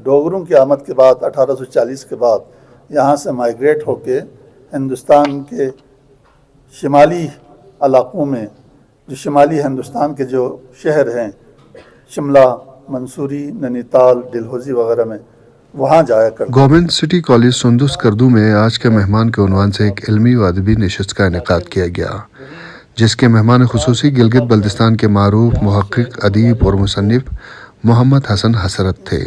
डोगरों की आमद के बाद 1840 के बाद यहाँ से माइग्रेट होके हिंदुस्तान के शिमाली इलाक़ों में, जो शिमाली हिंदुस्तान के जो शहर हैं, शिमला, मंसूरी, नैनीताल, डलहौजी वगैरह में, वहाँ जाया करते। गवर्नमेंट सिटी कॉलेज सुंदुस करदू में आज के मेहमान के उन्वान से एक इल्मी व अदबी नशिस्त का इनेकाद किया गया, जिसके मेहमान खुसूसी गिलगित बल्तिस्तान के मारूफ मुहक्किक, अदीब और मुसन्निफ मोहम्मद हसन हसरत थे।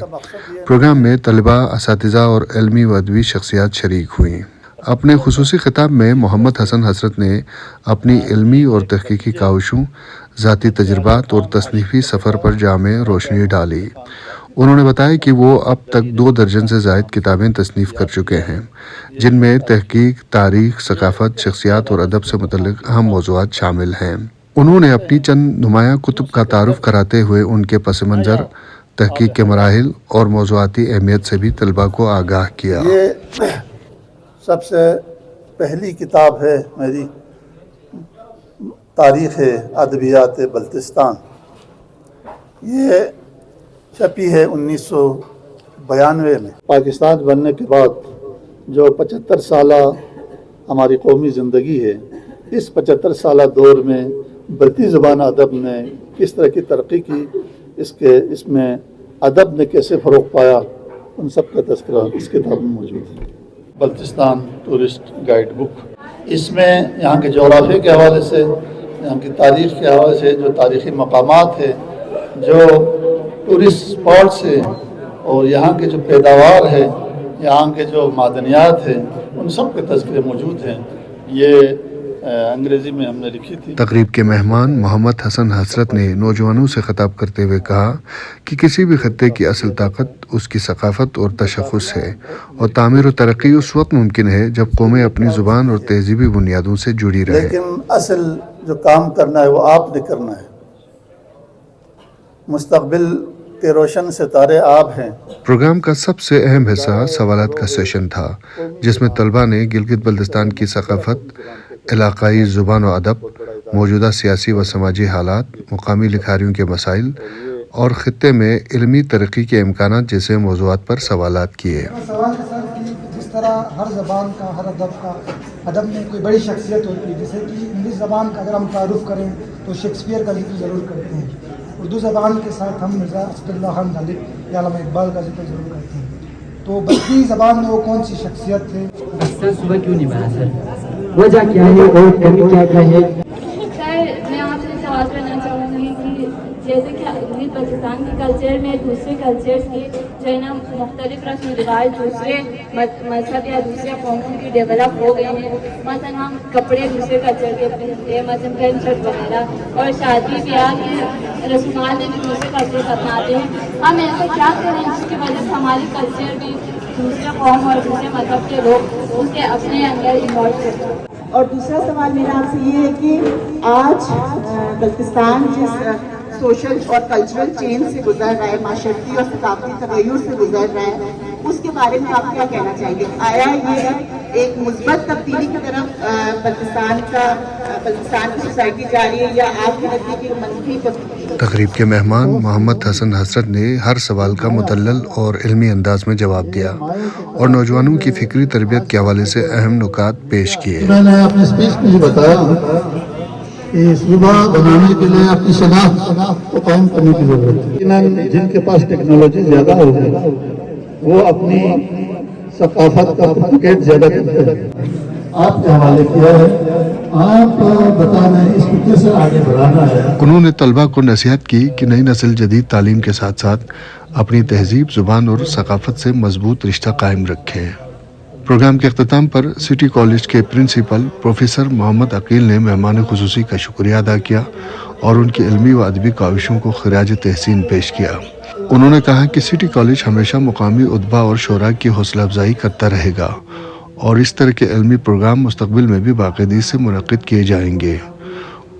प्रोग्राम में तलबा, असातिज़ा और इल्मी व अदबी शख्सियात शरीक हुई। अपने खुसूसी खिताब में मोहम्मद हसन हसरत ने अपनी इल्मी और तहकीकी काविशों, ज़ाती तजर्बात और तसनीफ़ी सफ़र पर जामे रोशनी डाली। उन्होंने बताया कि वो अब तक 2 दर्जन से ज़ायद किताबें तसनीफ़ कर चुके हैं, जिनमें तहकीक, तारीख़, सकाफ़त, शख्सियात और अदब से मुतल्लिक़ अहम मौज़ूआत शामिल हैं। उन्होंने अपनी चंद नुमाया कुतुब का तारुफ कराते हुए उनके पस मंज़र, तहकीक के मराहिल और मौज़ूआती अहमियत से भी तलबा को आगाह किया। ये सबसे पहली किताब है मेरी, तारीख़ अदबियात बल्तिस्तान। ये छपी है 1992 में। पाकिस्तान बनने के बाद जो 75 साल हमारी कौमी ज़िंदगी है, इस 75 साल दौर में बल्ती ज़ुबान अदब ने किस तरह की तरक्की की, इसमें अदब ने कैसे फ़रोग़ पाया, उन सब का तज़किरा इस किताब में मौजूद है। बल्तिस्तान टूरिस्ट गाइड बुक, इसमें यहाँ के जोग्राफ़ी के हवाले से, यहाँ की तारीख़ के हवाले से, जो तारीख़ी मकामात है, जो टूरिस्ट स्पॉट्स है और यहाँ के जो पैदावार है, यहाँ के जो मादनियात हैं, उन सब के तज़किरे मौजूद हैं। ये अंग्रेज़ी में हमने लिखी थी। तकरीब के मेहमान मोहम्मद हसन हसरत ने नौजवानों से खिताब करते हुए कहा कि किसी भी खत्ते की असल ताकत उसकी सकाफ़त और तशख़्ख़ुस है, और तामीर और तरक्की उस वक्त मुमकिन है जब कौमें अपनी ज़ुबान और तहज़ीबी बुनियादों से जुड़ी रहे। लेकिन असल जो काम करना है वो आपने करना है। मुस्तक़बिल के रोशन सितारे आप हैं। प्रोग्राम का सबसे अहम हिस्सा सवालात का सेशन था, जिसमें तलबा ने गिलगित बल्तिस्तान की सकाफ़त, इलाक़ाई ज़ुबान व अदब, मौजूदा सियासी व समाजी हालात, मुकामी लिखारियों के मसाइल और ख़ित्ते में इल्मी तरक्की के इम्कानात जैसे मौज़ूआत पर सवालात किए। सवाल है सर कि जिस तरह हर ज़बान का, हर अदब में कोई बड़ी शख्सियत होती है, जैसे कि इंग्लिश ज़बान का अगर हम तारुफ़ करें तो शेक्सपियर का जिक्र ज़रूर करते हैं, उर्दू ज़बान के साथ हम मिर्ज़ा असदुल्लाह खान गालिब या अल्लामा इक़बाल का जिक्र ज़रूर करते हैं। तो बल्ती ज़बान में वो कौन सी शख्सियत थे? सर सुबह क्यों नहीं बना सर, वजह क्या है और कमी क्या है? सर मैं आपसे सवाल करना चाहूँगी कि जैसे कि गिलगित बल्तिस्तान के कल्चर में दूसरे कल्चर्स की जो है ना मुख्तलिफ रस्म रिवाज दूसरे मजहब या दूसरे कौमों की डेवलप हो गए हैं। मसलन हम कपड़े दूसरे कल्चर के पहनते हैं, मसलन पैंट शर्ट वगैरह, और शादी ब्याह के रस्मात में भी दूसरे कल्चर अपनाते हैं। हम ऐसा क्या करें जिसकी वजह से हमारी कल्चर भी दूसरे कौम और दूसरे मजहब के लोग उसे अपने अंदर इन्वॉल्व करते? और दूसरा सवाल मेरा आपसे ये है कि आज बल्तिस्तान जिस सोशल और कल्चरल चेंज से गुजर रहा है, माशरती और सकाफती तगय्युर से गुजर रहा है, उसके बारे में आप क्या कहना चाहेंगे? आया ये एक मुस्बत तब्दीली की तरफ बल्तिस्तान की सोसाइटी जा रही है, या आपके नज़दीक मनफी तब्दीली? तकरीब के मेहमान मोहम्मद हसन हसरत ने हर सवाल का मुदल्लल और इल्मी अंदाज में जवाब दिया और नौजवानों की फिक्री तरबियत के हवाले से अहम नुकात पेश किए। मैंने अपने स्पीच में ही बताया कि सुबह बनाने के लिए अपनी शनाख्त को कायम करने की जरूरत है। जिनके पास टेक्नोलॉजी ज़्यादा हो गई वो अपनी सकाफत का प्रोपेगेट ज़्यादा करते हैं। आपके हवाले किया है, आप बताना इसको कैसे आगे बढ़ाना है। उन्होंने तलबा को नसीहत की कि नई नस्ल जदीद तालीम के साथ साथ अपनी तहजीब, ज़ुबान और सकाफत से मजबूत रिश्ता कायम रखें। प्रोग्राम के अख्ताम पर सिटी कॉलेज के प्रिंसिपल प्रोफेसर मोहम्मद अकील ने मेहमान खुसूसी का शुक्रिया अदा किया और उनकी इल्मी व अदबी काविशों को खिराज तहसीन पेश किया। उन्होंने कहा कि सिटी कॉलेज हमेशा मुकामी उद्बा और शोरा की हौसला अफजाई करता रहेगा और इस तरह के इल्मी प्रोग्राम मुस्तकबिल में भी बाकायदगी से मुनक़िद किए जाएंगे।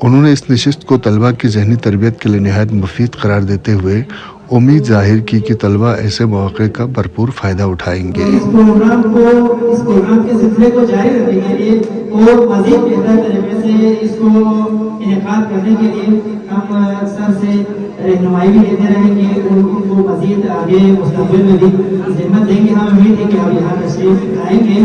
उन्होंने इस नशिस्त को तलबा की ज़हनी तरबियत के लिए नहायत मुफीद करार देते हुए उम्मीद जाहिर की कि तलबा ऐसे मौक़े का भरपूर फ़ायदा उठाएंगे। इस प्रोग्राम के सिलसिले को जारी रखने के लिए और मज़ीद बेहतर तरीके से इसको इनेकाद करने के लिए हम सर से رہنمائی بھی دیتے رہیں گے، ان کو مزید آگے مستقبل میں بھی خدمت دیں گے. ہم امید ہے کہ آپ یہاں تشریف لائیں گے.